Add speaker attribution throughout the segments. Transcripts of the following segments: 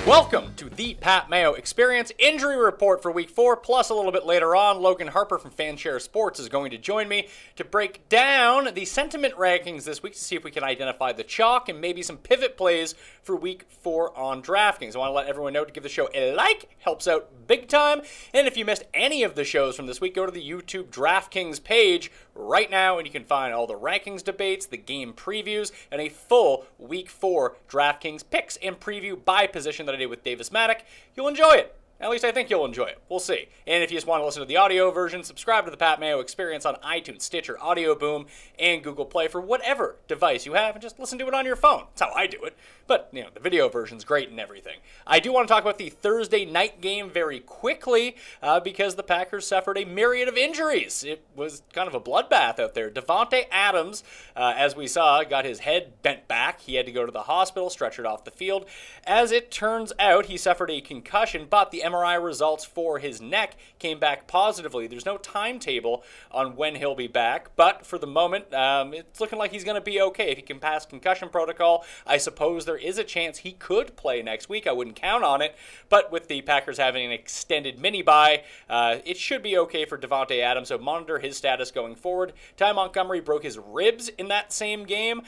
Speaker 1: Welcome to the Pat Mayo Experience injury report for Week 4, plus a little bit later on, Logan Harper from Fanshare Sports is going to join me to break down the sentiment rankings this week to see if we can identify the chalk and maybe some pivot plays for Week 4 on DraftKings. I want to let everyone know to give the show a like, helps out big time, and if you missed any of the shows from this week, go to the YouTube DraftKings page right now, and you can find all the rankings debates, the game previews, and a full Week 4 DraftKings picks and preview by position that I did with Davis Maddock. You'll enjoy it. At least I think you'll enjoy it. We'll see. And if you just want to listen to the audio version, subscribe to the Pat Mayo Experience on iTunes, Stitcher, Audio Boom, and Google Play for whatever device you have, and just listen to it on your phone. That's how I do it. But, you know, the video version's great and everything. I do want to talk about the Thursday night game very quickly because the Packers suffered a myriad of injuries. It was kind of a bloodbath out there. Davante Adams, as we saw, got his head bent back. He had to go to the hospital, stretchered off the field. As it turns out, he suffered a concussion, but the MRI results for his neck came back positively. There's no timetable on when he'll be back, but for the moment, it's looking like he's going to be okay. If he can pass concussion protocol, I suppose there is a chance he could play next week. I wouldn't count on it, but with the Packers having an extended mini-bye, it should be okay for Davante Adams, so monitor his status going forward. Ty Montgomery broke his ribs in that same game.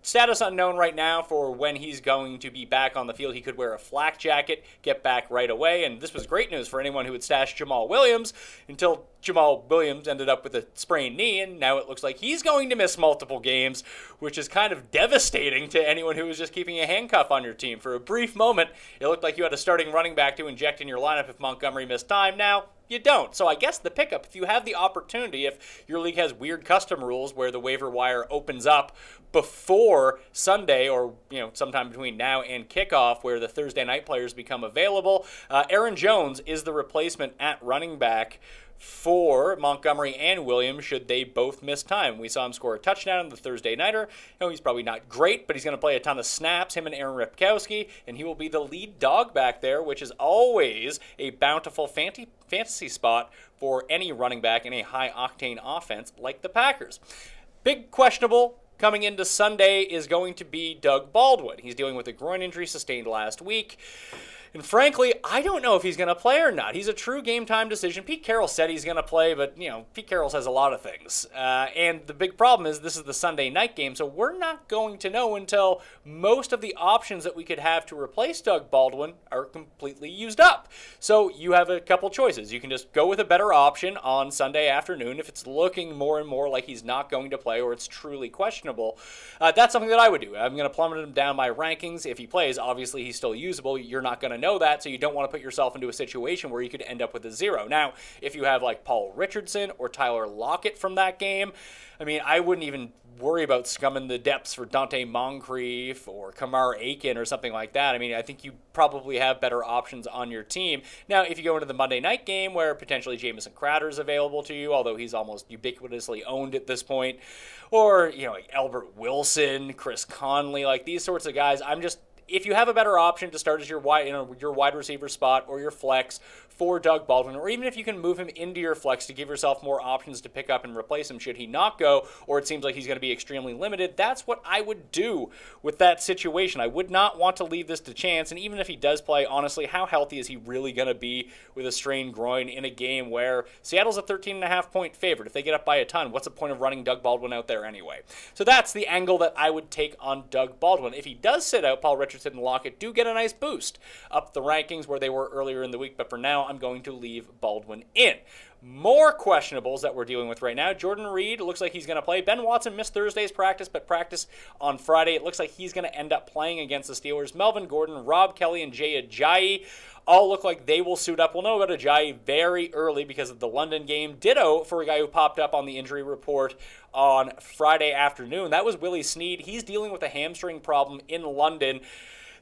Speaker 1: Status unknown right now for when he's going to be back on the field. He could wear a flak jacket, get back right away, and this was great news for anyone who had stashed Jamal Williams until Jamal Williams ended up with a sprained knee, and now it looks like he's going to miss multiple games, which is kind of devastating to anyone who was just keeping a handcuff on your team. For a brief moment, it looked like you had a starting running back to inject in your lineup if Montgomery missed time. Now, you don't. So I guess the pickup, if you have the opportunity, if your league has weird custom rules where the waiver wire opens up before Sunday or, you know, sometime between now and kickoff where the Thursday night players become available, Aaron Jones is the replacement at running back for Montgomery and Williams should they both miss time. We saw him score a touchdown in the Thursday nighter. You know, he's probably not great, but he's going to play a ton of snaps, him and Aaron Ripkowski, and he will be the lead dog back there, which is always a bountiful fantasy spot for any running back in a high-octane offense like the Packers. Big questionable coming into Sunday is going to be Doug Baldwin. He's dealing with a groin injury sustained last week. And frankly, I don't know if he's going to play or not. He's a true game-time decision. Pete Carroll said he's going to play, but, you know, Pete Carroll says a lot of things. And the big problem is this is the Sunday night game, so we're not going to know until most of the options that we could have to replace Doug Baldwin are completely used up. So you have a couple choices. You can just go with a better option on Sunday afternoon if it's looking more and more like he's not going to play or it's truly questionable. That's something that I would do. I'm going to plummet him down my rankings. If he plays, obviously he's still usable. You're not going to know that, so you don't want to put yourself into a situation where you could end up with a zero. Now, if you have like Paul Richardson or Tyler Lockett from that game, I mean, I wouldn't even worry about scumming the depths for Dante Moncrief or Kamar Aiken or something like that. I mean, I think you probably have better options on your team. Now, if you go into the Monday night game where potentially Jamison Crowder is available to you, although he's almost ubiquitously owned at this point, or, you know, like Albert Wilson, Chris Conley, like these sorts of guys, if you have a better option to start as your wide receiver spot or your flex for Doug Baldwin, or even if you can move him into your flex to give yourself more options to pick up and replace him should he not go, or it seems like he's going to be extremely limited, that's what I would do with that situation. I would not want to leave this to chance, and even if he does play, honestly, how healthy is he really going to be with a strained groin in a game where Seattle's a 13.5-point favorite? If they get up by a ton, what's the point of running Doug Baldwin out there anyway? So that's the angle that I would take on Doug Baldwin. If he does sit out, Paul Richardson and Lockett do get a nice boost up the rankings where they were earlier in the week, but for now, I'm going to leave Baldwin in. More questionables that we're dealing with right now. Jordan Reed looks like he's going to play. Ben Watson missed Thursday's practice, but practice on Friday. It looks like he's going to end up playing against the Steelers. Melvin Gordon, Rob Kelly, and Jay Ajayi all look like they will suit up. We'll know about Ajayi very early because of the London game. Ditto for a guy who popped up on the injury report on Friday afternoon. That was Willie Snead. He's dealing with a hamstring problem in London.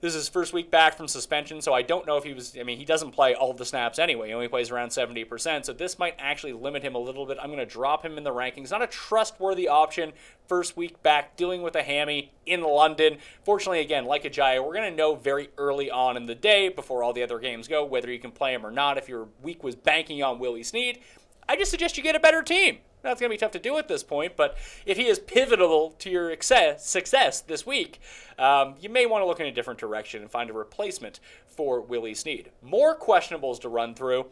Speaker 1: This is his first week back from suspension, so I don't know if he doesn't play all of the snaps anyway. He only plays around 70%, so this might actually limit him a little bit. I'm going to drop him in the rankings. Not a trustworthy option. First week back, dealing with a hammy in London. Fortunately, again, like Ajayi, we're going to know very early on in the day before all the other games go whether you can play him or not. If your week was banking on Willie Snead, I just suggest you get a better team. That's going to be tough to do at this point, but if he is pivotal to your success this week, you may want to look in a different direction and find a replacement for Willie Snead. More questionables to run through.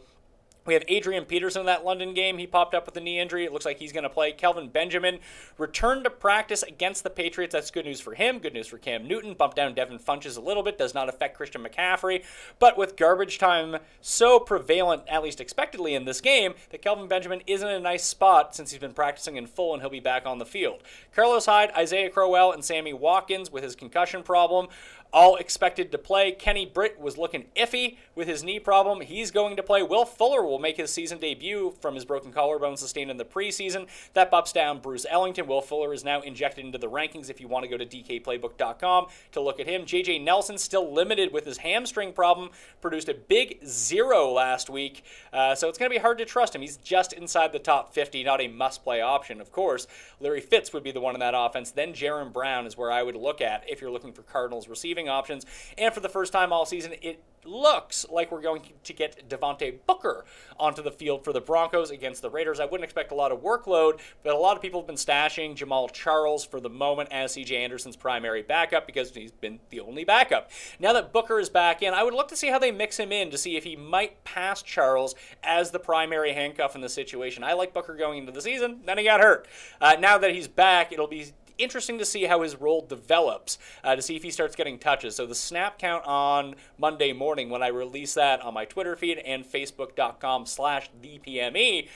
Speaker 1: We have Adrian Peterson in that London game. He popped up with a knee injury. It looks like he's going to play. Kelvin Benjamin returned to practice against the Patriots. That's good news for him. Good news for Cam Newton. Bumped down Devin Funchess a little bit. Does not affect Christian McCaffrey. But with garbage time so prevalent, at least expectedly in this game, that Kelvin Benjamin is in a nice spot since he's been practicing in full and he'll be back on the field. Carlos Hyde, Isaiah Crowell, and Sammy Watkins with his concussion problem, all expected to play. Kenny Britt was looking iffy with his knee problem. He's going to play. Will Fuller will make his season debut from his broken collarbone sustained in the preseason. That bumps down Bruce Ellington. Will Fuller is now injected into the rankings if you want to go to DKPlaybook.com to look at him. J.J. Nelson still limited with his hamstring problem. Produced a big 0 last week, so it's going to be hard to trust him. He's just inside the top 50, not a must-play option, of course. Larry Fitz would be the one in that offense. Then Jaron Brown is where I would look at if you're looking for Cardinals receiving options. And for the first time all season, it looks like we're going to get Devontae Booker onto the field for the Broncos against the Raiders. I wouldn't expect a lot of workload, but a lot of people have been stashing Jamal Charles for the moment as C.J. Anderson's primary backup because he's been the only backup. Now that Booker is back in, I would look to see how they mix him in to see if he might pass Charles as the primary handcuff in the situation. I like Booker going into the season, then he got hurt. Now that he's back, it'll be interesting to see how his role develops, to see if he starts getting touches. So the snap count on Monday morning, when I release that on my Twitter feed and Facebook.com/ThePME,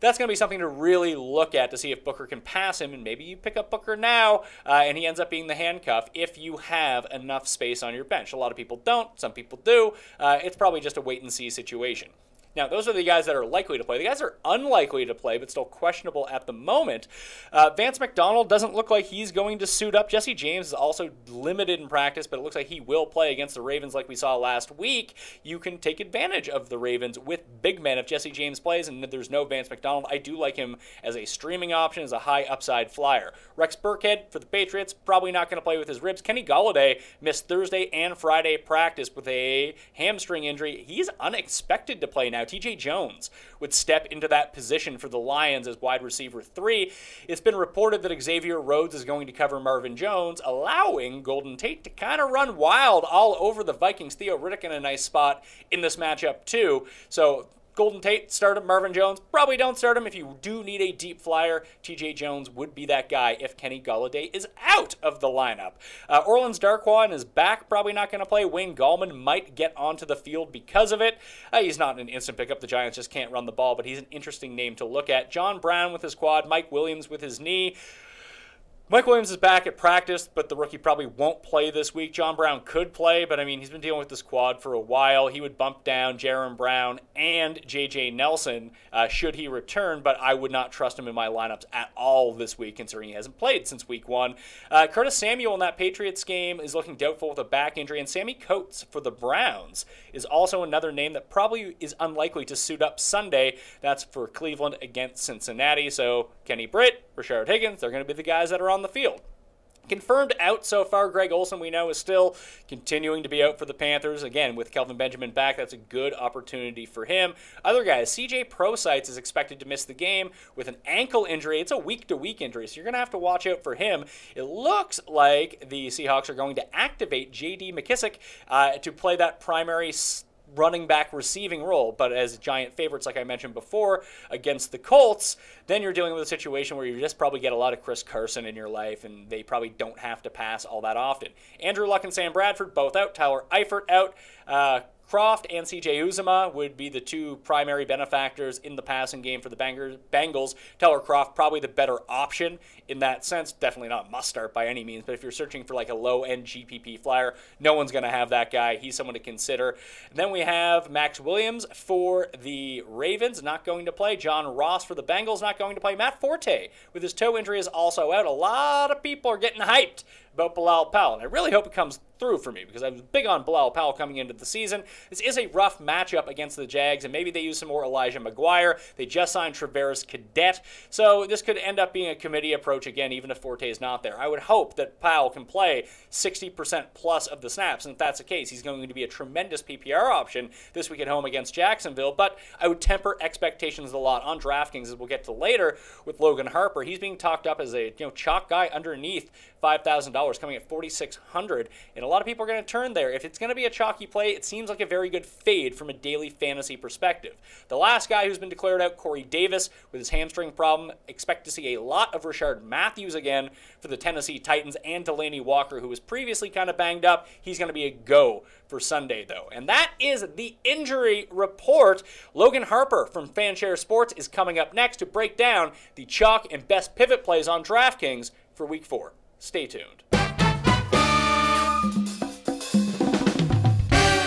Speaker 1: that's going to be something to really look at to see if Booker can pass him, and maybe you pick up Booker now, and he ends up being the handcuff if you have enough space on your bench. A lot of people don't. Some people do. It's probably just a wait-and-see situation. Now, those are the guys that are likely to play. The guys that are unlikely to play, but still questionable at the moment, Vance McDonald doesn't look like he's going to suit up. Jesse James is also limited in practice, but it looks like he will play against the Ravens like we saw last week. You can take advantage of the Ravens with big men if Jesse James plays and there's no Vance McDonald. I do like him as a streaming option, as a high upside flyer. Rex Burkhead for the Patriots, probably not going to play with his ribs. Kenny Golladay missed Thursday and Friday practice with a hamstring injury. He's unexpected to play now. TJ Jones would step into that position for the Lions as wide receiver 3. It's been reported that Xavier Rhodes is going to cover Marvin Jones, allowing Golden Tate to kind of run wild all over the Vikings. Theo Riddick in a nice spot in this matchup too. So Golden Tate, start him. Marvin Jones, probably don't start him. If you do need a deep flyer, TJ Jones would be that guy if Kenny Golladay is out of the lineup. Orleans Darkwa is back, probably not going to play. Wayne Gallman might get onto the field because of it. He's not an instant pickup. The Giants just can't run the ball, but he's an interesting name to look at. John Brown with his quad, Mike Williams with his knee. Mike Williams is back at practice, but the rookie probably won't play this week. John Brown could play, but I mean, he's been dealing with this quad for a while. He would bump down Jaron Brown and J.J. Nelson should he return, but I would not trust him in my lineups at all this week, considering he hasn't played since week 1. Curtis Samuel in that Patriots game is looking doubtful with a back injury, and Sammy Coates for the Browns is also another name that probably is unlikely to suit up Sunday. That's for Cleveland against Cincinnati. So Kenny Britt, Rashard Higgins, they're going to be the guys that are on the field. Confirmed out so far, Greg Olsen, we know, is still continuing to be out for the Panthers. Again, with Kelvin Benjamin back, that's a good opportunity for him. Other guys, CJ Prosciutto is expected to miss the game with an ankle injury. It's a week-to-week injury, so you're going to have to watch out for him. It looks like the Seahawks are going to activate J.D. McKissick to play that primary running back receiving role, but as giant favorites, like I mentioned before, against the Colts, then you're dealing with a situation where you just probably get a lot of Chris Carson in your life, and they probably don't have to pass all that often. Andrew Luck and Sam Bradford both out. Tyler Eifert out. Croft and C.J. Uzomah would be the two primary benefactors in the passing game for the Bengals. Tyler Croft probably the better option in that sense. Definitely not a must-start by any means, but if you're searching for like a low-end GPP flyer, no one's going to have that guy. He's someone to consider. And then we have Max Williams for the Ravens, not going to play. John Ross for the Bengals, not going to play. Matt Forte with his toe injury is also out. A lot of people are getting hyped about Bilal Powell, and I really hope it comes through for me because I was big on Bilal Powell coming into the season. This is a rough matchup against the Jags, and maybe they use some more Elijah McGuire. They just signed Traveris Cadet, so this could end up being a committee approach again, even if Forte is not there. I would hope that Powell can play 60% plus of the snaps, and if that's the case, he's going to be a tremendous PPR option this week at home against Jacksonville, but I would temper expectations a lot on DraftKings, as we'll get to later with Logan Harper. He's being talked up as a chalk guy underneath $5,000, coming at $4,600, and a lot of people are going to turn there. If it's going to be a chalky play, it seems like a very good fade from a daily fantasy perspective. The last guy who's been declared out, Corey Davis, with his hamstring problem, expect to see a lot of Rashard Matthews again for the Tennessee Titans, and Delaney Walker, who was previously kind of banged up. He's going to be a go for Sunday, though. And that is the injury report. Logan Harper from Fanshare Sports is coming up next to break down the chalk and best pivot plays on DraftKings for Week 4. Stay tuned.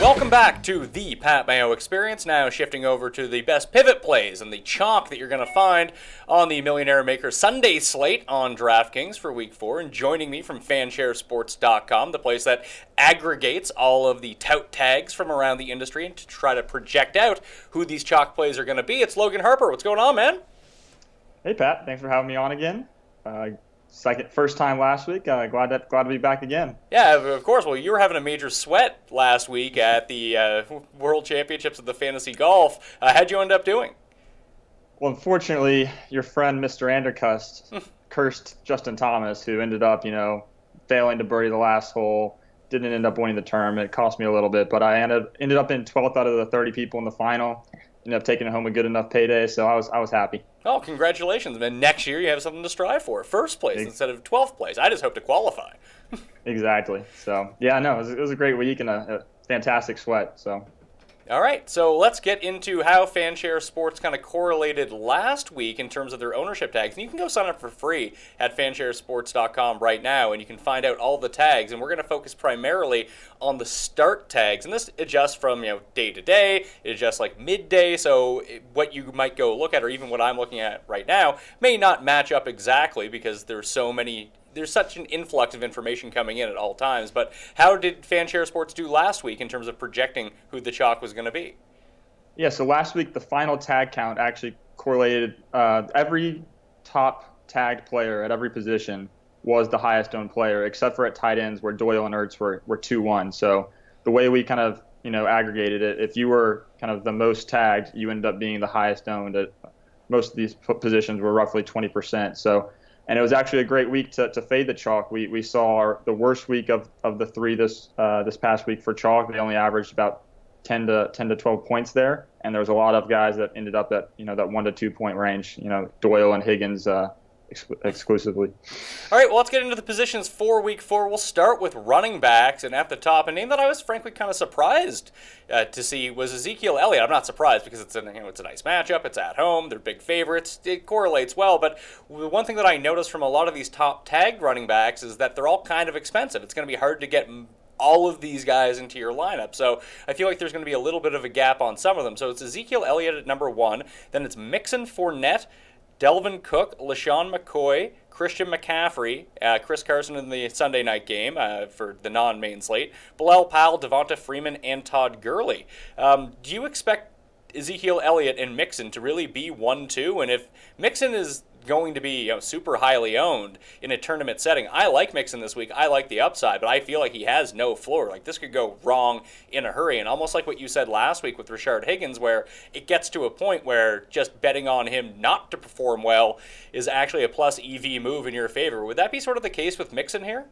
Speaker 1: Welcome back to the Pat Mayo Experience. Now shifting over to the best pivot plays and the chalk that you're going to find on the Millionaire Maker Sunday slate on DraftKings for Week 4. And joining me from fansharesports.com, the place that aggregates all of the tout tags from around the industry and to try to project out who these chalk plays are going to be, it's Logan Harper. What's going on, man?
Speaker 2: Hey, Pat. Thanks for having me on again. First time last week. Glad to be back again.
Speaker 1: Yeah, of course. Well, you were having a major sweat last week at the World Championships of the Fantasy Golf. How'd you end up doing?
Speaker 2: Well, unfortunately, your friend Mr. Andercust cursed Justin Thomas, who ended up, failing to birdie the last hole. Didn't end up winning the tournament. It cost me a little bit, but I ended up in 12th out of the 30 people in the final. Ended up taking home a good enough payday, so I was happy.
Speaker 1: Oh, congratulations. And next year you have something to strive for. First place instead of 12th place. I just hope to qualify.
Speaker 2: Exactly. So, yeah, no, it was a great week and a fantastic sweat. So.
Speaker 1: All right, so let's get into how Fanshare Sports kind of correlated last week in terms of their ownership tags. And you can go sign up for free at fansharesports.com right now, and you can find out all the tags. And we're going to focus primarily on the start tags. And this adjusts from day to day. It adjusts like midday. So what you might go look at, or even what I'm looking at right now, may not match up exactly because there's such an influx of information coming in at all times. But how did Fanshare Sports do last week in terms of projecting who the chalk was going to be?
Speaker 2: Yeah, so last week the final tag count actually correlated. Every top tagged player at every position was the highest owned player, except for at tight ends where Doyle and Ertz were 2-1. So the way we kind of aggregated it, if you were kind of the most tagged, you ended up being the highest owned. Most of these positions were roughly 20%. So. And it was actually a great week to fade the chalk. We saw the worst week of the three this past week for chalk. They only averaged about 10 to 12 points there, and there was a lot of guys that ended up at that 1 to 2 point range. Doyle and Higgins exclusively.
Speaker 1: All right, well, let's get into the positions for Week 4. We'll start with running backs, and at the top, a name that I was frankly kind of surprised to see was Ezekiel Elliott. I'm not surprised because it's a nice matchup. It's at home. They're big favorites. It correlates well, but the one thing that I noticed from a lot of these top tagged running backs is that they're all kind of expensive. It's going to be hard to get all of these guys into your lineup. So I feel like there's going to be a little bit of a gap on some of them. So it's Ezekiel Elliott at number 1. Then it's Mixon, Fournette, Delvin Cook, LaShawn McCoy, Christian McCaffrey, Chris Carson in the Sunday night game for the non-main slate, Bilal Powell, Devonta Freeman, and Todd Gurley. Do you expect Ezekiel Elliott and Mixon to really be 1-2? And if Mixon is going to be super highly owned in a tournament setting, I like Mixon this week. I like the upside, but I feel like he has no floor. Like, this could go wrong in a hurry, and almost like what you said last week with Rashard Higgins, where it gets to a point where just betting on him not to perform well is actually a plus EV move in your favor. Would that be sort of the case with Mixon here?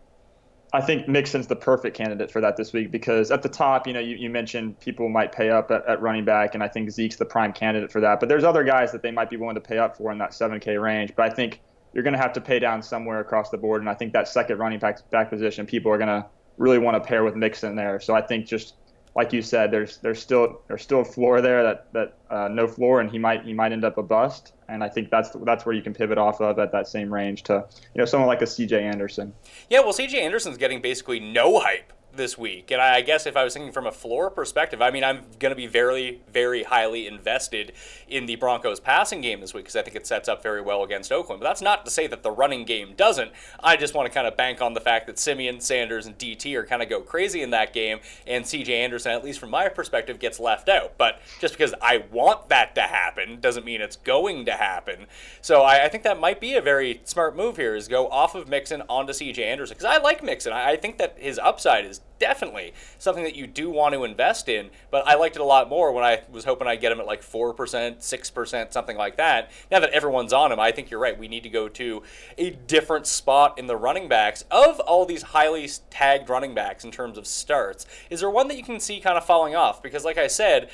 Speaker 2: I think Mixon's the perfect candidate for that this week because at the top, you mentioned people might pay up at running back, and I think Zeke's the prime candidate for that. But there's other guys that they might be willing to pay up for in that 7K range. But I think you're going to have to pay down somewhere across the board, and I think that second running back position, people are going to really want to pair with Mixon there. So I think just like you said, there's still a floor there that no floor, and he might end up a bust. And I think that's where you can pivot off of at that same range to someone like a C.J. Anderson.
Speaker 1: Yeah, well, C.J. Anderson's getting basically no hype this week. And I guess if I was thinking from a floor perspective, I mean, I'm going to be very, very highly invested in the Broncos passing game this week because I think it sets up very well against Oakland. But that's not to say that the running game doesn't. I just want to kind of bank on the fact that Simeon, Sanders, and DT are kind of go crazy in that game, and CJ Anderson, at least from my perspective, gets left out. But just because I want that to happen doesn't mean it's going to happen. So I think that might be a very smart move here, is go off of Mixon onto CJ Anderson, because I like Mixon. I think that his upside is definitely something that you do want to invest in, but I liked it a lot more when I was hoping I'd get him at like 4%, 6%, something like that. Now that everyone's on him, I think you're right. We need to go to a different spot in the running backs. Of all these highly tagged running backs in terms of starts, is there one that you can see kind of falling off? Because like I said,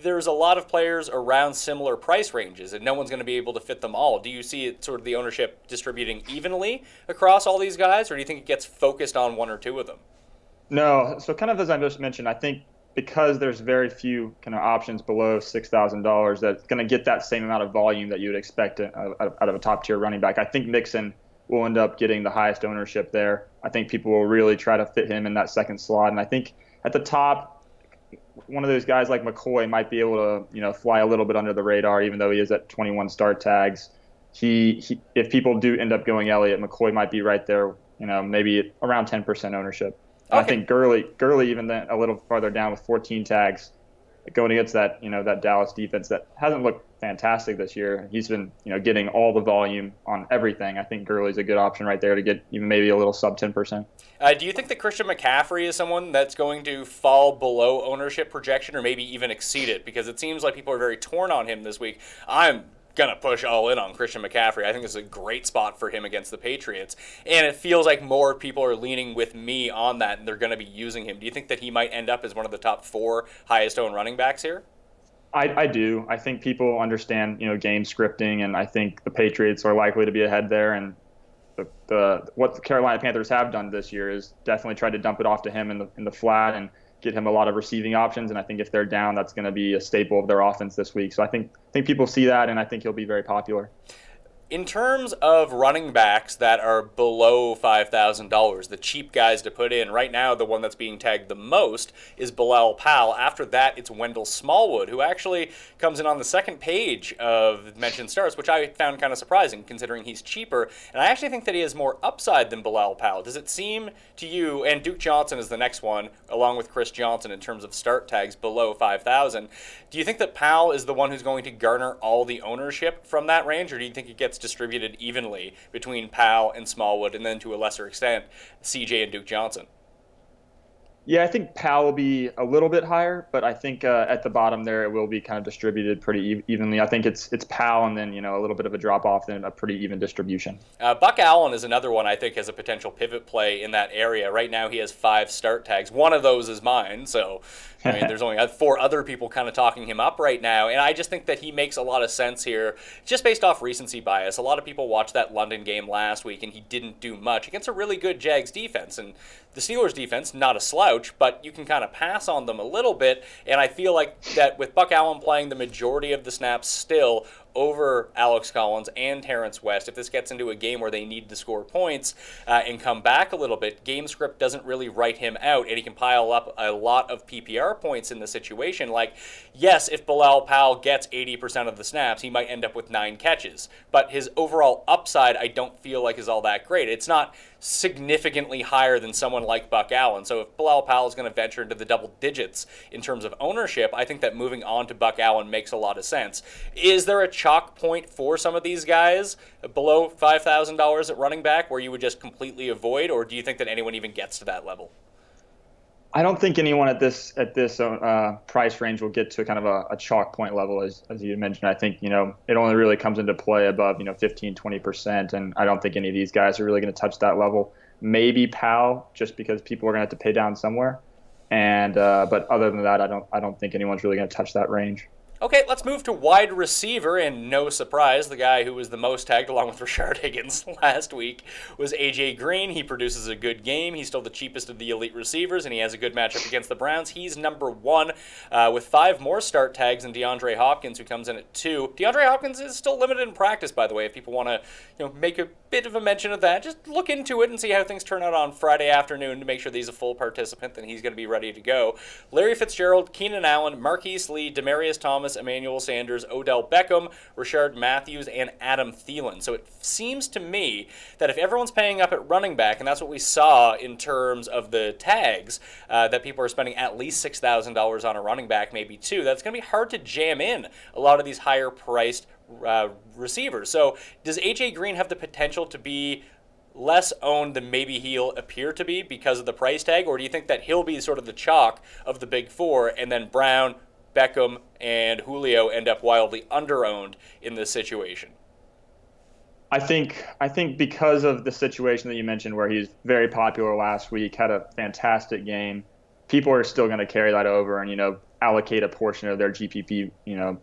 Speaker 1: there's a lot of players around similar price ranges, and no one's going to be able to fit them all. Do you see it sort of the ownership distributing evenly across all these guys, or do you think it gets focused on one or two of them?
Speaker 2: No. So kind of as I just mentioned, I think because there's very few kind of options below $6,000 that's going to get that same amount of volume that you would expect out of a top-tier running back, I think Mixon will end up getting the highest ownership there. I think people will really try to fit him in that second slot. And I think at the top, one of those guys like McCoy might be able to, fly a little bit under the radar, even though he is at 21 start tags. If people do end up going Elliott, McCoy might be right there, maybe around 10% ownership. Okay. I think Gurley even then a little farther down with 14 tags, going against that, that Dallas defense that hasn't looked fantastic this year. He's been, getting all the volume on everything. I think Gurley's a good option right there to get even maybe a little sub 10%.
Speaker 1: Do you think that Christian McCaffrey is someone that's going to fall below ownership projection or maybe even exceed it? Because it seems like people are very torn on him this week. I'm going to push all in on Christian McCaffrey. I think this is a great spot for him against the Patriots. And it feels like more people are leaning with me on that, and they're going to be using him. Do you think that he might end up as one of the top 4 highest owned running backs here?
Speaker 2: I do. I think people understand, game scripting, and I think the Patriots are likely to be ahead there. And what the Carolina Panthers have done this year is definitely tried to dump it off to him in the flat and get him a lot of receiving options. And I think if they're down, that's going to be a staple of their offense this week. So I think people see that, and I think he'll be very popular.
Speaker 1: In terms of running backs that are below $5,000, the cheap guys to put in, right now the one that's being tagged the most is Bilal Powell. After that, it's Wendell Smallwood, who actually comes in on the second page of mentioned starts, which I found kind of surprising considering he's cheaper. And I actually think that he has more upside than Bilal Powell. Does it seem to you, and Duke Johnson is the next one, along with Chris Johnson in terms of start tags below 5,000. Do you think that Powell is the one who's going to garner all the ownership from that range, or do you think it gets distributed evenly between Powell and Smallwood, and then to a lesser extent, CJ and Duke Johnson?
Speaker 2: Yeah, I think Powell will be a little bit higher, but I think at the bottom there it will be kind of distributed pretty evenly. I think it's Powell and then a little bit of a drop off, then a pretty even distribution.
Speaker 1: Buck Allen is another one I think has a potential pivot play in that area. Right now he has 5 start tags. One of those is mine, so I mean there's only 4 other people kind of talking him up right now, and I just think that he makes a lot of sense here just based off recency bias. A lot of people watched that London game last week and he didn't do much against a really good Jags defense, and the Steelers defense, not a slouch, but you can kind of pass on them a little bit, and I feel like that with Buck Allen playing the majority of the snaps still over Alex Collins and Terrence West, if this gets into a game where they need to score points and come back a little bit, game script doesn't really write him out, and he can pile up a lot of PPR points in the situation. Like, yes, if Bilal Powell gets 80% of the snaps, he might end up with 9 catches, but his overall upside I don't feel like is all that great. It's not significantly higher than someone like Buck Allen. So if Bilal Powell is going to venture into the double digits in terms of ownership, I think that moving on to Buck Allen makes a lot of sense. Is there a chalk point for some of these guys below $5,000 at running back where you would just completely avoid, or do you think that anyone even gets to that level?
Speaker 2: I don't think anyone at this price range will get to kind of a chalk point level, as you mentioned. I think, it only really comes into play above, 15, 20%, and I don't think any of these guys are really going to touch that level. Maybe Powell, just because people are going to have to pay down somewhere. And but other than that, I don't think anyone's really going to touch that range.
Speaker 1: Okay, let's move to wide receiver, and no surprise, the guy who was the most tagged along with Rashard Higgins last week was A.J. Green. He produces a good game. He's still the cheapest of the elite receivers, and he has a good matchup against the Browns. He's number one with 5 more start tags than DeAndre Hopkins, who comes in at 2. DeAndre Hopkins is still limited in practice, by the way. If people want to make a bit of a mention of that, just look into it and see how things turn out on Friday afternoon to make sure that he's a full participant, then he's going to be ready to go. Larry Fitzgerald, Keenan Allen, Marquise Lee, Demaryius Thomas, Emmanuel Sanders, Odell Beckham, Rashard Matthews, and Adam Thielen. So it seems to me that if everyone's paying up at running back, and that's what we saw in terms of the tags, that people are spending at least $6,000 on a running back, maybe 2, that's going to be hard to jam in a lot of these higher priced receivers. So does A.J. Green have the potential to be less owned than maybe he'll appear to be because of the price tag, or do you think that he'll be sort of the chalk of the big 4, and then Brown, Beckham, and Julio end up wildly under-owned in this situation?
Speaker 2: I think because of the situation that you mentioned where he's very popular last week, had a fantastic game, people are still going to carry that over and, allocate a portion of their GPP,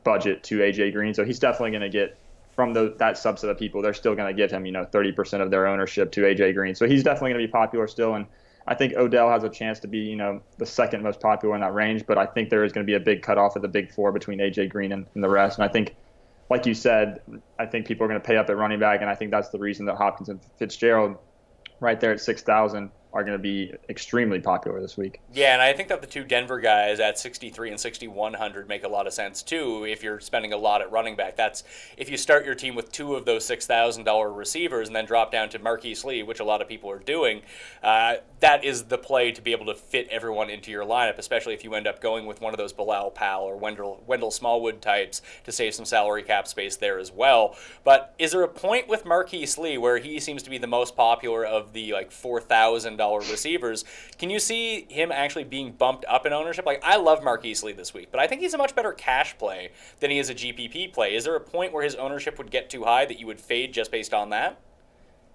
Speaker 2: budget to A.J. Green. So he's definitely going to get, from that subset of people, they're still going to give him, 30% of their ownership to A.J. Green. So he's definitely going to be popular still. And I think Odell has a chance to be, the second most popular in that range. But I think there is going to be a big cutoff of the big 4 between A.J. Green and the rest. And I think, like you said, I think people are going to pay up at running back. And I think that's the reason that Hopkins and Fitzgerald right there at 6,000 are going to be extremely popular this week.
Speaker 1: Yeah, and I think that the 2 Denver guys at 6,300 and 6,100 make a lot of sense too if you're spending a lot at running back. That's if you start your team with 2 of those $6,000 receivers and then drop down to Marquise Lee, which a lot of people are doing, that is the play to be able to fit everyone into your lineup, especially if you end up going with one of those Bilal Powell or Wendell Smallwood types to save some salary cap space there as well. But is there a point with Marquise Lee where he seems to be the most popular of the $4,000 receivers? Can you see him actually being bumped up in ownership? I love Marquise Lee this week, but I think he's a much better cash play than he is a GPP play. Is there a point where his ownership would get too high that you would fade just based on that?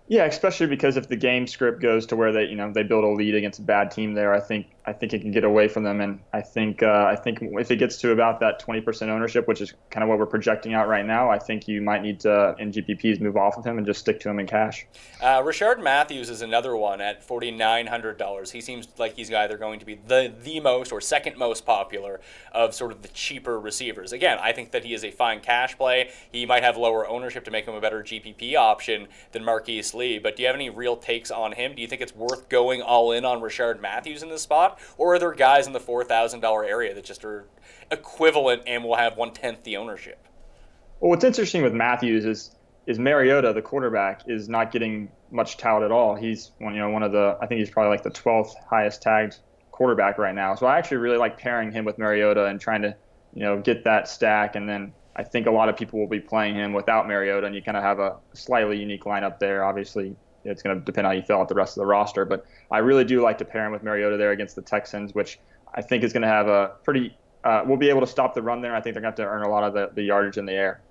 Speaker 2: Yeah, especially because if the game script goes to where they build a lead against a bad team there, I think it can get away from them. And I think if it gets to about that 20% ownership, which is kind of what we're projecting out right now, I think you might need to, in GPPs, move off of him and just stick to him in cash.
Speaker 1: Rashard Matthews is another one at $4,900. He seems like he's either going to be the most or second most popular of sort of the cheaper receivers. Again, I think that he is a fine cash play. He might have lower ownership to make him a better GPP option than Marquise Lee, but do you have any real takes on him? Do you think it's worth going all in on Rashard Matthews in this spot, or are there guys in the $4,000 area that just are equivalent and will have 1/10 the ownership?
Speaker 2: Well, what's interesting with Matthews is Mariota, the quarterback, is not getting much tout at all. He's one of the, I think he's probably like the 12th highest tagged quarterback right now. So I actually really like pairing him with Mariota and trying to get that stack, and then I think a lot of people will be playing him without Mariota, and you kind of have a slightly unique lineup there. Obviously, it's going to depend how you fill out the rest of the roster, but I really do like to pair him with Mariota there against the Texans, which I think is going to have a pretty we'll be able to stop the run there. I think they're going to have to earn a lot of the yardage in the air.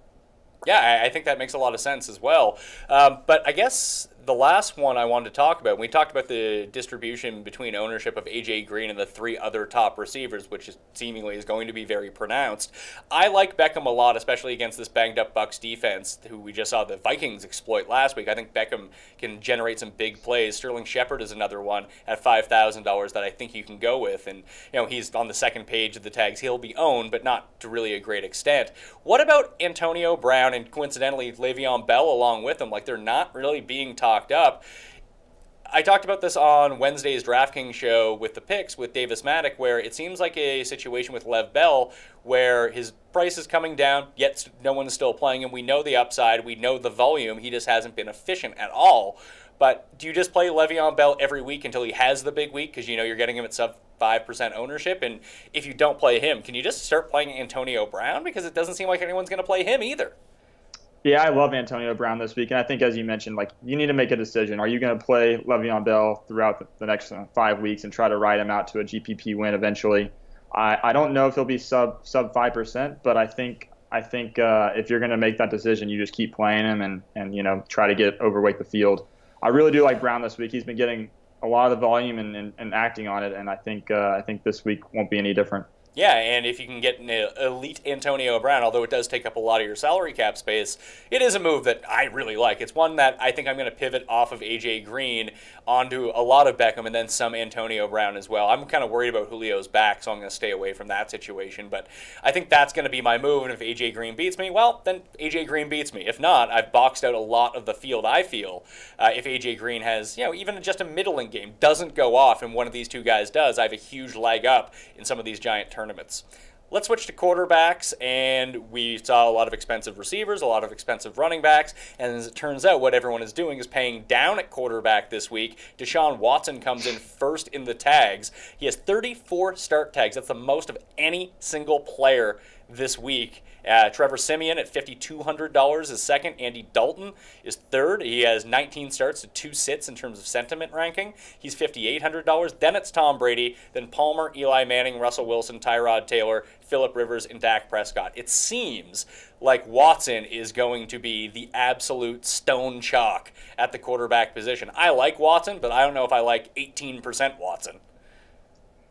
Speaker 1: Yeah, I think that makes a lot of sense as well. But I guess the last one I wanted to talk about, we talked about the distribution between ownership of A.J. Green and the 3 other top receivers, which seemingly is going to be very pronounced. I like Beckham a lot, especially against this banged-up Bucs defense, who we just saw the Vikings exploit last week. I think Beckham can generate some big plays. Sterling Shepard is another one at $5,000 that I think you can go with. And, he's on the second page of the tags. He'll be owned, but not to really a great extent. What about Antonio Brown and, coincidentally, Le'Veon Bell along with him? They're not really being talked up. I talked about this on Wednesday's DraftKings show with the picks with Davis Maddock, where it seems like a situation with Lev Bell where his price is coming down, yet no one is still playing him. We know the upside, we know the volume, he just hasn't been efficient at all. But do you just play Le'Veon Bell every week until he has the big week because you're getting him at sub 5% ownership? And if you don't play him, can you just start playing Antonio Brown? Because it doesn't seem like anyone's going to play him either.
Speaker 2: Yeah, I love Antonio Brown this week, and I think, as you mentioned, you need to make a decision. Are you going to play Le'Veon Bell throughout the next 5 weeks and try to ride him out to a GPP win eventually? I don't know if he'll be sub 5%, but I think if you're going to make that decision, you just keep playing him and try to get overweight the field. I really do like Brown this week. He's been getting a lot of the volume and acting on it, and I think this week won't be any different.
Speaker 1: Yeah, and if you can get an elite Antonio Brown, although it does take up a lot of your salary cap space, it is a move that I really like. It's one that I think I'm going to pivot off of A.J. Green onto a lot of Beckham and then some Antonio Brown as well. I'm kind of worried about Julio's back, so I'm going to stay away from that situation. But I think that's going to be my move, and if A.J. Green beats me, well, then A.J. Green beats me. If not, I've boxed out a lot of the field, I feel. If A.J. Green has, even just a middling game, doesn't go off, and one of these two guys does, I have a huge leg up in some of these giant tournaments. Let's switch to quarterbacks, and we saw a lot of expensive receivers, a lot of expensive running backs, and as it turns out, what everyone is doing is paying down at quarterback this week. Deshaun Watson comes in first in the tags. He has 34 start tags. That's the most of any single player this week. Trevor Siemian at $5,200 is second. Andy Dalton is third. He has 19 starts to 2 sits in terms of sentiment ranking. He's $5,800. Then it's Tom Brady. Then Palmer, Eli Manning, Russell Wilson, Tyrod Taylor, Phillip Rivers, and Dak Prescott. It seems like Watson is going to be the absolute stone chalk at the quarterback position. I like Watson, but I don't know if I like 18% Watson.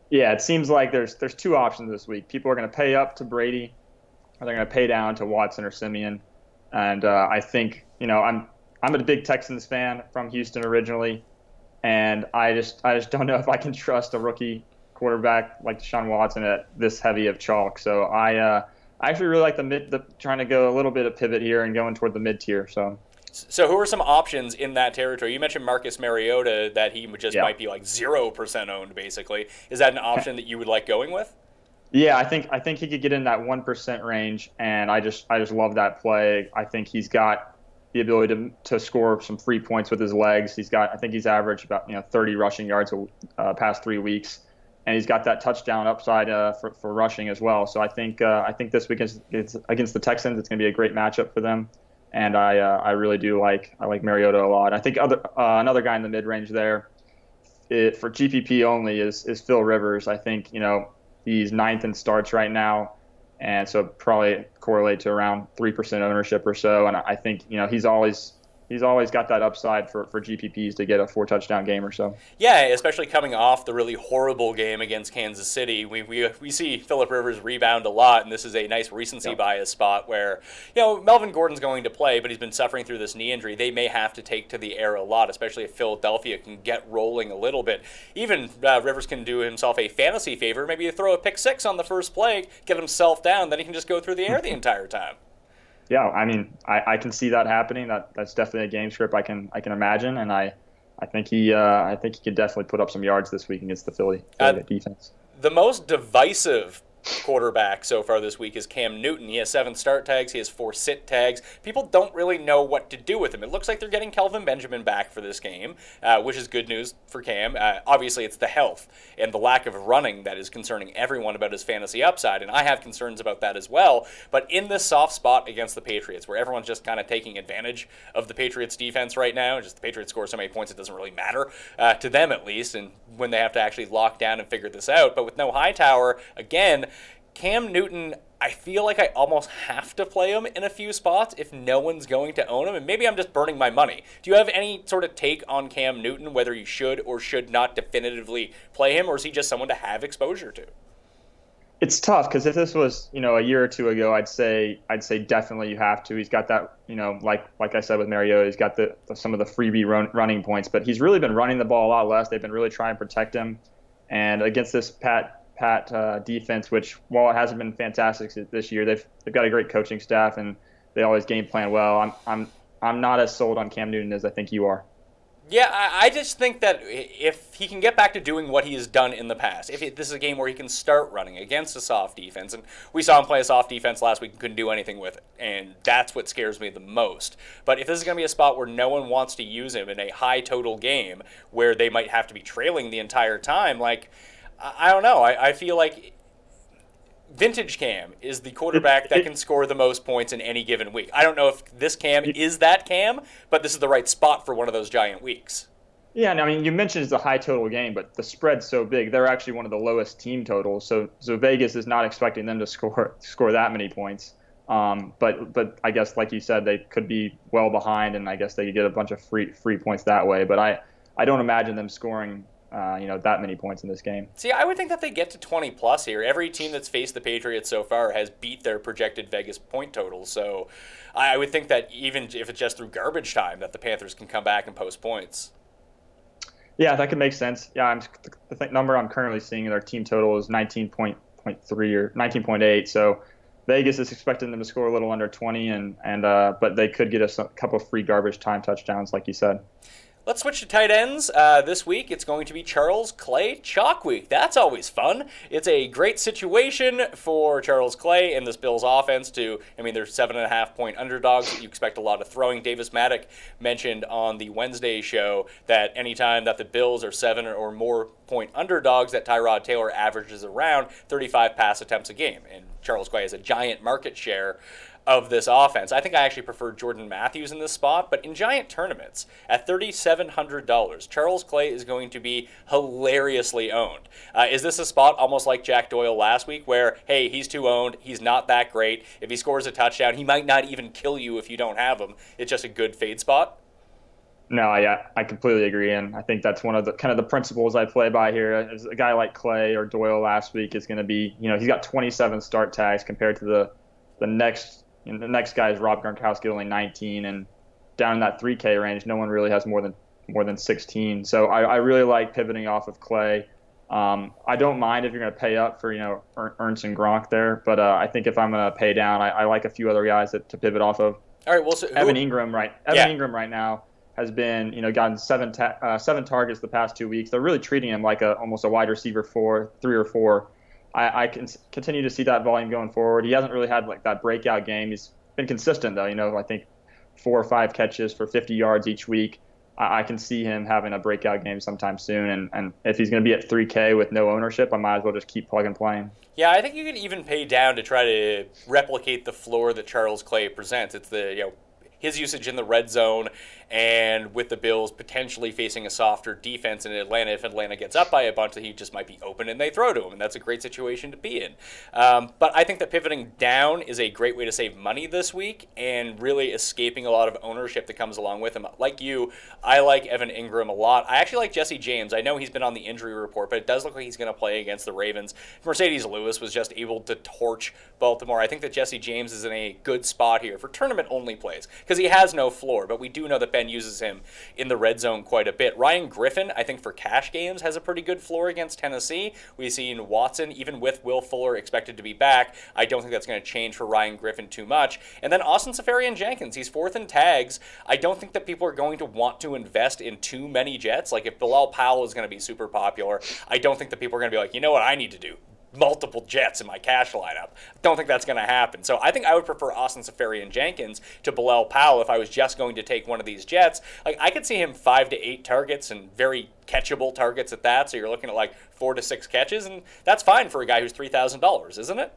Speaker 2: Yeah, it seems like there's two options this week. People are going to pay up to Brady, or they're going to pay down to Watson or Siemian. And I think, I'm a big Texans fan from Houston originally, and I just don't know if I can trust a rookie quarterback like Deshaun Watson at this heavy of chalk. So I actually really like trying to go a little bit of pivot here and going toward the mid tier.
Speaker 1: So who are some options in that territory? You mentioned Marcus Mariota, that he just might be like 0% owned, basically. Is that an option that you would like going with?
Speaker 2: Yeah, I think he could get in that 1% range, and I just love that play. I think he's got the ability to score some free points with his legs. I think he's averaged about 30 rushing yards past 3 weeks, and he's got that touchdown upside for rushing as well. So I think this week against the Texans, it's going to be a great matchup for them. And I really do like Mariota a lot. I think another guy in the mid range there, for GPP only, is Phil Rivers. I think he's 9th in starts right now, and so probably correlate to around 3% ownership or so. And I think he's always got that upside for GPPs to get a 4-touchdown game or so.
Speaker 1: Yeah, especially coming off the really horrible game against Kansas City. We see Phillip Rivers rebound a lot, and this is a nice recency bias spot where, Melvin Gordon's going to play, but he's been suffering through this knee injury. They may have to take to the air a lot, especially if Philadelphia can get rolling a little bit. Even Rivers can do himself a fantasy favor. Maybe throw a pick 6 on the first play, get himself down, then he can just go through the air the entire time.
Speaker 2: Yeah, I mean, I can see that happening. That's definitely a game script I can imagine, and I think he could definitely put up some yards this week against the Philly defense.
Speaker 1: The most divisive quarterback so far this week is Cam Newton. He has 7 start tags. He has 4 sit tags. People don't really know what to do with him. It looks like they're getting Kelvin Benjamin back for this game, which is good news for Cam. Obviously, it's the health and the lack of running that is concerning everyone about his fantasy upside, and I have concerns about that as well. But in this soft spot against the Patriots, where everyone's just kind of taking advantage of the Patriots' defense right now, just the Patriots score so many points it doesn't really matter, to them at least, and when they have to actually lock down and figure this out. But with no Hightower, again, Cam Newton, I feel like I almost have to play him in a few spots if no one's going to own him, and maybe I'm just burning my money. Do you have any sort of take on Cam Newton, whether you should or should not definitively play him, or is he just someone to have exposure to?
Speaker 2: It's tough because if this was a year or two ago, I'd say definitely you have to. He's got that like I said with Mariota, he's got some of the freebie running points, but he's really been running the ball a lot less. They've been really trying to protect him, and against this Pat defense, which while it hasn't been fantastic this year, they've got a great coaching staff and they always game plan well. I'm not as sold on Cam Newton as I think you are.
Speaker 1: Yeah, I just think that if he can get back to doing what he has done in the past, if this is a game where he can start running against a soft defense, and we saw him play a soft defense last week and couldn't do anything with it, and that's what scares me the most. But if this is going to be a spot where no one wants to use him in a high total game where they might have to be trailing the entire time, I don't know. I feel like vintage Cam is the quarterback that can score the most points in any given week. I don't know if this Cam is that Cam, but this is the right spot for one of those giant weeks.
Speaker 2: Yeah, and I mean, you mentioned it's a high total game, but the spread's so big. They're actually one of the lowest team totals, so Vegas is not expecting them to score that many points. But I guess, like you said, they could be well behind, and I guess they could get a bunch of free points that way. But I don't imagine them scoring that many points in this game.
Speaker 1: See, I would think that they get to 20 plus here. Every team that's faced the Patriots so far has beat their projected Vegas point total. So I would think that even if it's just through garbage time, that the Panthers can come back and post points.
Speaker 2: Yeah, that could make sense. Yeah, the number I'm currently seeing in their team total is 19.3 or 19.8. So Vegas is expecting them to score a little under 20, but they could get us a couple of free garbage time touchdowns, like you said.
Speaker 1: Let's switch to tight ends. This week, it's going to be Charles Clay Chalk Week. That's always fun. It's a great situation for Charles Clay and this Bills offense they're 7.5-point underdogs. You expect a lot of throwing. Davis Maddock mentioned on the Wednesday show that anytime that the Bills are 7 or more point underdogs, that Tyrod Taylor averages around 35 pass attempts a game. And Charles Clay has a giant market share of this offense. I think I actually prefer Jordan Matthews in this spot, but in giant tournaments at $3,700, Charles Clay is going to be hilariously owned. Is this a spot almost like Jack Doyle last week where, hey, he's too owned, he's not that great, if he scores a touchdown, he might not even kill you if you don't have him. It's just a good fade spot?
Speaker 2: No, I completely agree, and I think that's one of the kind of the principles I play by here. As a guy like Clay or Doyle last week is going to be, he's got 27 start tags compared to the next guy is Rob Gronkowski, only 19, and down in that 3K range, no one really has more than 16. So I really like pivoting off of Clay. I don't mind if you're going to pay up for Ernst and Gronk there, but I think if I'm going to pay down, I like a few other guys to pivot off of.
Speaker 1: All right, well, so
Speaker 2: Evan Ingram right now has been gotten seven targets the past 2 weeks. They're really treating him like almost a wide receiver 3 or 4. I can continue to see that volume going forward. He hasn't really had like that breakout game. He's been consistent though. I think 4 or 5 catches for 50 yards each week. I can see him having a breakout game sometime soon. And if he's going to be at 3K with no ownership, I might as well just keep plug and playing.
Speaker 1: Yeah, I think you could even pay down to try to replicate the floor that Charles Clay presents. It's his usage in the red zone, and with the Bills potentially facing a softer defense in Atlanta, if Atlanta gets up by a bunch, he just might be open and they throw to him, and that's a great situation to be in. But I think that pivoting down is a great way to save money this week and really escaping a lot of ownership that comes along with him. Like you, I like Evan Ingram a lot. I actually like Jesse James. I know he's been on the injury report, but it does look like he's going to play against the Ravens. Mercedes Lewis was just able to torch Baltimore. I think that Jesse James is in a good spot here for tournament-only plays because he has no floor, but we do know that Ben uses him in the red zone quite a bit. Ryan Griffin, I think for cash games, has a pretty good floor against Tennessee. We've seen Watson, even with Will Fuller expected to be back. I don't think that's going to change for Ryan Griffin too much. And then Austin Seferian-Jenkins, he's 4th in tags. I don't think that people are going to want to invest in too many Jets. Like if Bilal Powell is going to be super popular, I don't think that people are going to be like, you know what I need to do? Multiple Jets in my cash lineup. Don't think that's going to happen. So I think I would prefer Austin Seferian-Jenkins to Bilal Powell if I was just going to take one of these Jets. Like I could see him 5 to 8 targets and very catchable targets at that. So you're looking at like 4 to 6 catches, and that's fine for a guy who's $3,000, isn't it?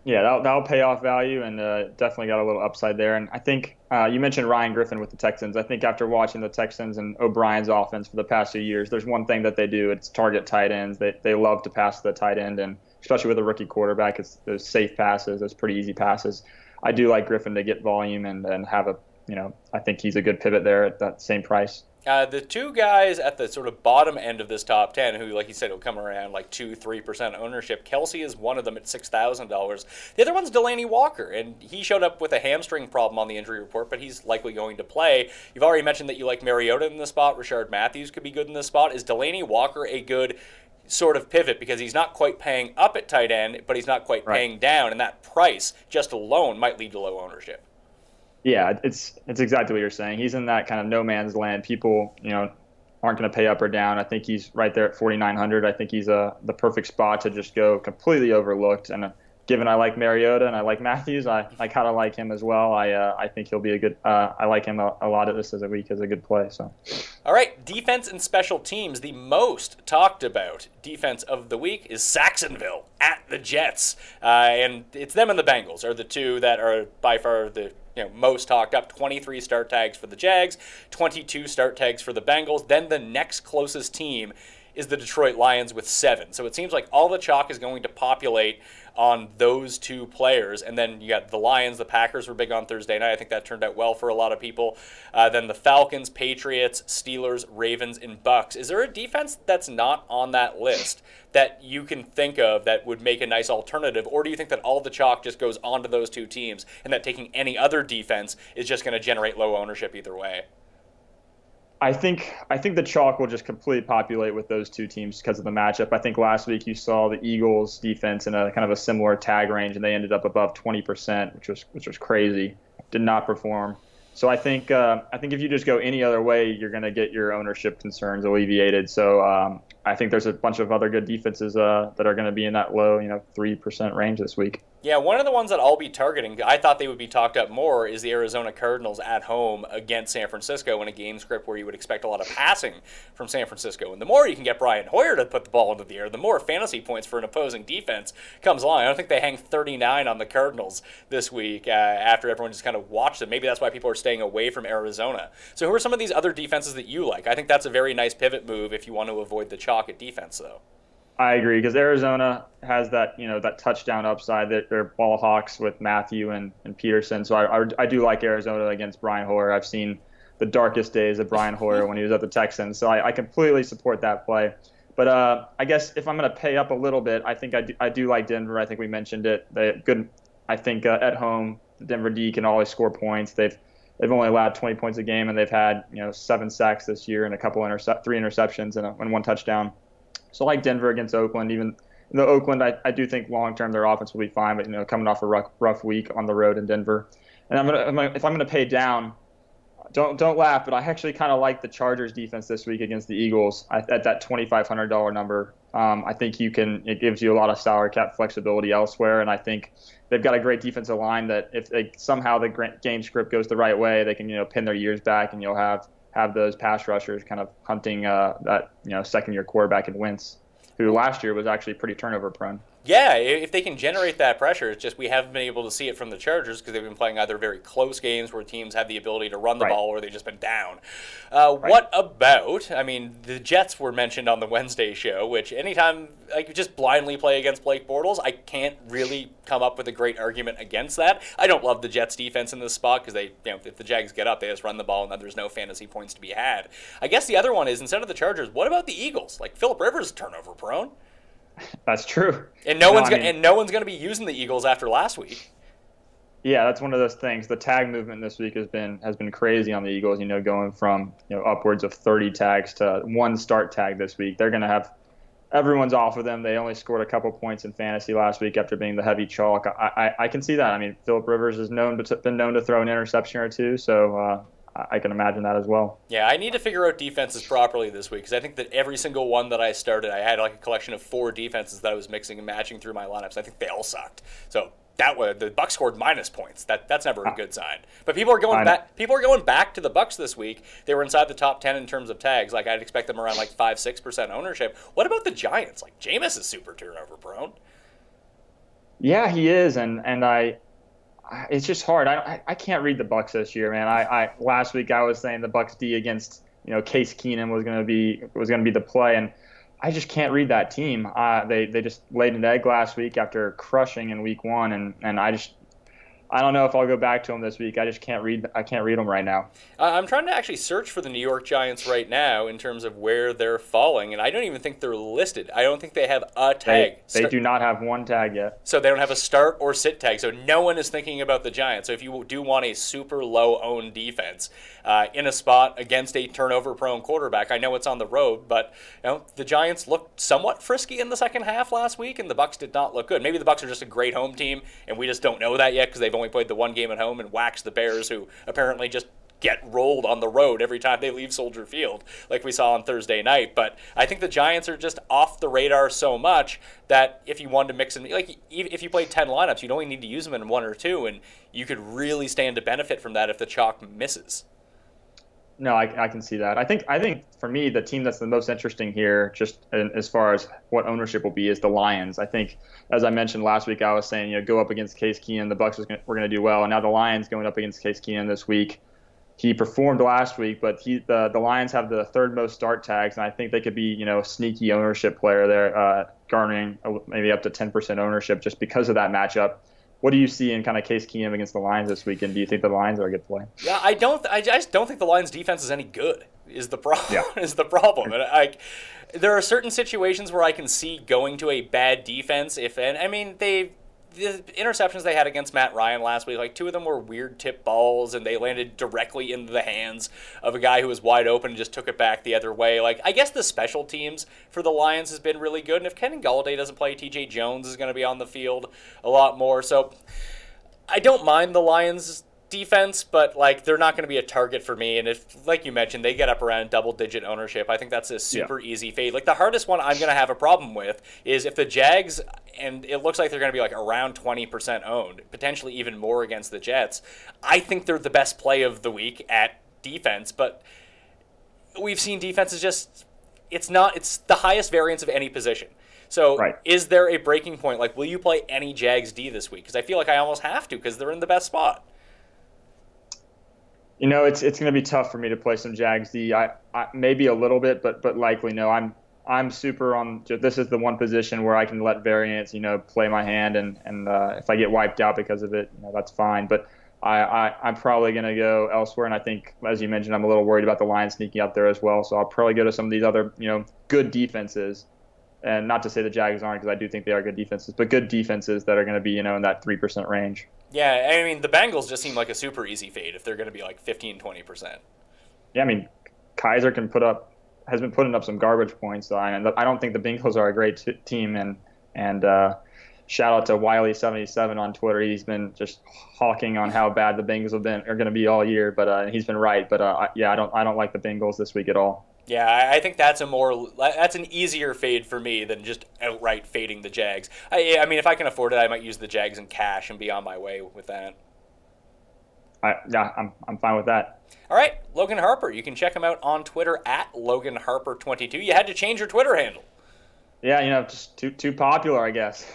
Speaker 2: Yeah, that'll pay off value, and definitely got a little upside there. And I think you mentioned Ryan Griffin with the Texans. I think after watching the Texans and O'Brien's offense for the past few years, there's one thing that they do. It's target tight ends. They love to pass the tight end, and especially with a rookie quarterback, it's those safe passes, those pretty easy passes. I do like Griffin to get volume and have I think he's a good pivot there at that same price.
Speaker 1: The two guys at the sort of bottom end of this top 10 who, like you said, will come around like 2-3% ownership. Kelsey is one of them at $6,000. The other one's Delaney Walker, and he showed up with a hamstring problem on the injury report, but he's likely going to play. You've already mentioned that you like Mariota in this spot. Rashard Matthews could be good in this spot. Is Delaney Walker a good sort of pivot because he's not quite paying up at tight end, but he's not quite paying down, and that price just alone might lead to low ownership?
Speaker 2: Yeah, it's exactly what you're saying. He's in that kind of no man's land. People, aren't going to pay up or down. I think he's right there at 4,900. I think he's the perfect spot to just go completely overlooked. And given I like Mariota and I like Matthews, I kind of like him as well. I think he'll be a good. I like him a lot of this as a week as a good play. So,
Speaker 1: all right, defense and special teams. The most talked about defense of the week is Saxonville at the Jets, and it's them and the Bengals are the two that are by far the most talked up. 23 start tags for the Jags, 22 start tags for the Bengals. Then the next closest team is the Detroit Lions with 7. So it seems like all the chalk is going to populate on those two players. And then you got the Lions, the Packers were big on Thursday night. I think that turned out well for a lot of people. Then the Falcons, Patriots, Steelers, Ravens, and Bucks. Is there a defense that's not on that list that you can think of that would make a nice alternative? Or do you think that all the chalk just goes onto those two teams and that taking any other defense is just going to generate low ownership either way?
Speaker 2: I think the chalk will just completely populate with those two teams because of the matchup. I think last week you saw the Eagles defense in a kind of a similar tag range, and they ended up above 20%, which was crazy. Did not perform. So I think if you just go any other way, you're going to get your ownership concerns alleviated. So I think there's a bunch of other good defenses that are going to be in that low 3% range this week.
Speaker 1: Yeah, one of the ones that I'll be targeting, I thought they would be talked up more, is the Arizona Cardinals at home against San Francisco in a game script where you would expect a lot of passing from San Francisco. And the more you can get Brian Hoyer to put the ball into the air, the more fantasy points for an opposing defense comes along. I don't think they hang 39 on the Cardinals this week after everyone just kind of watched them. Maybe that's why people are staying away from Arizona. So who are some of these other defenses that you like? I think that's a very nice pivot move if you want to avoid the chalk at defense, though.
Speaker 2: I agree, because Arizona has that that touchdown upside. That they're ball hawks with Matthew and Peterson. So I do like Arizona against Brian Hoyer. I've seen the darkest days of Brian Hoyer when he was at the Texans. So I completely support that play. But I guess if I'm going to pay up a little bit, I think I do like Denver. I think we mentioned it. They good. I think at home, Denver D can always score points. They've only allowed 20 points a game, and they've had 7 sacks this year and a couple 3 interceptions and 1 touchdown. So I like Denver against Oakland. Even though Oakland, I do think long term their offense will be fine, but coming off a rough week on the road in Denver. And if I'm gonna pay down, don't laugh, but I actually kind of like the Chargers defense this week against the Eagles at that $2,500 number. I think it gives you a lot of salary cap flexibility elsewhere, and I think they've got a great defensive line that if somehow the game script goes the right way, they can pin their ears back, and you'll have those pass rushers kind of hunting that second-year quarterback in Wentz, who last year was actually pretty turnover prone.
Speaker 1: Yeah, if they can generate that pressure, it's just we haven't been able to see it from the Chargers because they've been playing either very close games where teams have the ability to run the ball or they've just been down. What about, the Jets were mentioned on the Wednesday show, which anytime I could just blindly play against Blake Bortles, I can't really come up with a great argument against that. I don't love the Jets defense in this spot because they, if the Jags get up, they just run the ball and then there's no fantasy points to be had. I guess the other one is, instead of the Chargers, what about the Eagles? Like, Phillip Rivers is turnover prone.
Speaker 2: That's true.
Speaker 1: And no one's going to be using the Eagles after last week.
Speaker 2: Yeah, that's one of those things. The tag movement this week has been crazy on the Eagles, going from upwards of 30 tags to 1 start tag this week. They're going to have everyone's off of them. They only scored a couple points in fantasy last week after being the heavy chalk. I can see that. Phillip Rivers has been known to throw an interception or two, so I can imagine that as well.
Speaker 1: Yeah, I need to figure out defenses properly this week because I think that every single one that I started, I had like a collection of 4 defenses that I was mixing and matching through my lineups. I think they all sucked. So that way, the Bucs scored minus points. That's never a good sign. But people are going back. People are going back to the Bucs this week. They were inside the top 10 in terms of tags. Like I'd expect them around like 5-6% ownership. What about the Giants? Like Jameis is super turnover prone.
Speaker 2: Yeah, he is, and it's just hard. I can't read the Bucs this year, man. I last week I was saying the Bucs D against Case Keenum was going to be the play, and I just can't read that team. They just laid an egg last week after crushing in week 1, and I don't know if I'll go back to them this week. I just can't read. I can't read them right now.
Speaker 1: I'm trying to actually search for the New York Giants right now in terms of where they're falling, and I don't even think they're listed. I don't think they have a tag.
Speaker 2: They do not have 1 tag yet.
Speaker 1: So they don't have a start or sit tag. So no one is thinking about the Giants. So if you do want a super low-owned defense in a spot against a turnover-prone quarterback, I know it's on the road, but the Giants looked somewhat frisky in the second half last week, and the Bucs did not look good. Maybe the Bucs are just a great home team, and we just don't know that yet because they've only played the 1 game at home and waxed the Bears, who apparently just get rolled on the road every time they leave Soldier Field, like we saw on Thursday night. But I think the Giants are just off the radar so much that if you wanted to mix in, like if you played 10 lineups, you'd only need to use them in 1 or 2, and you could really stand to benefit from that if the chalk misses.
Speaker 2: No, I can see that. I think for me, the team that's the most interesting here, just as far as what ownership will be, is the Lions. I think, as I mentioned last week, I was saying, go up against Case Keenum, the Bucs were going to do well, and now the Lions going up against Case Keenum this week. he performed last week, but the Lions have the third most start tags, and I think they could be, a sneaky ownership player there, garnering maybe up to 10% ownership just because of that matchup. What do you see in kind of Case Keenum against the Lions this weekend? Do you think the Lions are a good play?
Speaker 1: Yeah, I just don't think the Lions defense is any good. Is the problem? Yeah. Is the problem? And there are certain situations where I can see going to a bad defense the interceptions they had against Matt Ryan last week, like 2 of them were weird tip balls, and they landed directly into the hands of a guy who was wide open and just took it back the other way. Like, I guess the special teams for the Lions has been really good, and if Kenny Golladay doesn't play, TJ Jones is going to be on the field a lot more. So I don't mind the Lions' defense, but they're not going to be a target for me. And if, like you mentioned, they get up around double-digit ownership, I think that's a super easy fade. The hardest one I'm going to have a problem with is if the Jags, and it looks like they're going to be around 20% owned, potentially even more against the Jets. I think they're the best play of the week at defense, but we've seen defenses it's the highest variance of any position. So Is there a breaking point? Will you play any Jags D this week? Because I feel like I almost have to because they're in the best spot.
Speaker 2: It's going to be tough for me to play some Jags D. I maybe a little bit, but likely no. I'm super on. This is the one position where I can let variance, play my hand, and if I get wiped out because of it, that's fine. But I'm probably going to go elsewhere, and I think, as you mentioned, I'm a little worried about the Lions sneaking up there as well. So I'll probably go to some of these other, good defenses, and not to say the Jags aren't, because I do think they are good defenses, but good defenses that are going to be, in that 3% range.
Speaker 1: Yeah, the Bengals just seem like a super easy fade if they're going to be 15-20%.
Speaker 2: Yeah, Kaiser has been putting up some garbage points. So I don't think the Bengals are a great team. And shout out to Wiley77 on Twitter. He's been just hawking on how bad the Bengals are going to be all year. But he's been right. But I don't like the Bengals this week at all.
Speaker 1: Yeah, I think that's an easier fade for me than just outright fading the Jags. If I can afford it, I might use the Jags in cash and be on my way with that.
Speaker 2: I'm fine with that.
Speaker 1: All right, Logan Harper. You can check him out on Twitter at LoganHarper22. You had to change your Twitter handle.
Speaker 2: Yeah, just too popular, I guess.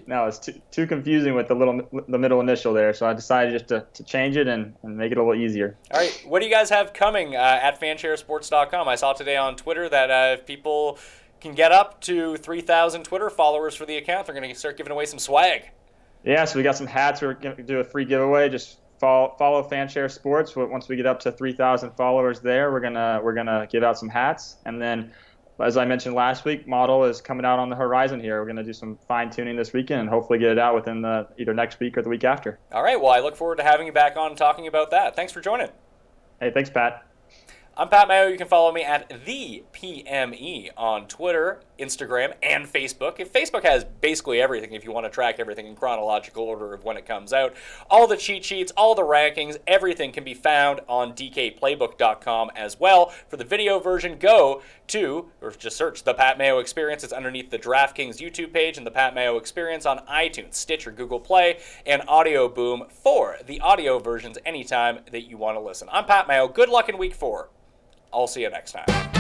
Speaker 2: No, it's too confusing with the middle initial there, so I decided just to change it and make it a little easier.
Speaker 1: All right, what do you guys have coming at fansharesports.com? I saw today on Twitter that if people can get up to 3,000 Twitter followers for the account, they're going to start giving away some swag. Yeah,
Speaker 2: so we got some hats. We're going to do a free giveaway. Just follow Fanshare Sports. Once we get up to 3,000 followers there, we're gonna give out some hats, and then, as I mentioned last week, model is coming out on the horizon here. We're going to do some fine-tuning this weekend and hopefully get it out within either next week or the week after.
Speaker 1: All right. Well, I look forward to having you back on talking about that. Thanks for joining.
Speaker 2: Hey, thanks, Pat.
Speaker 1: I'm Pat Mayo. You can follow me at the PME on Twitter, Instagram, and Facebook. Facebook has basically everything if you want to track everything in chronological order of when it comes out. All the cheat sheets, all the rankings, everything can be found on DKPlaybook.com as well. For the video version, go to, or just search the Pat Mayo Experience. It's underneath the DraftKings YouTube page and the Pat Mayo Experience on iTunes, Stitcher, Google Play, and Audio Boom for the audio versions anytime that you want to listen. I'm Pat Mayo. Good luck in Week 4. I'll see you next time.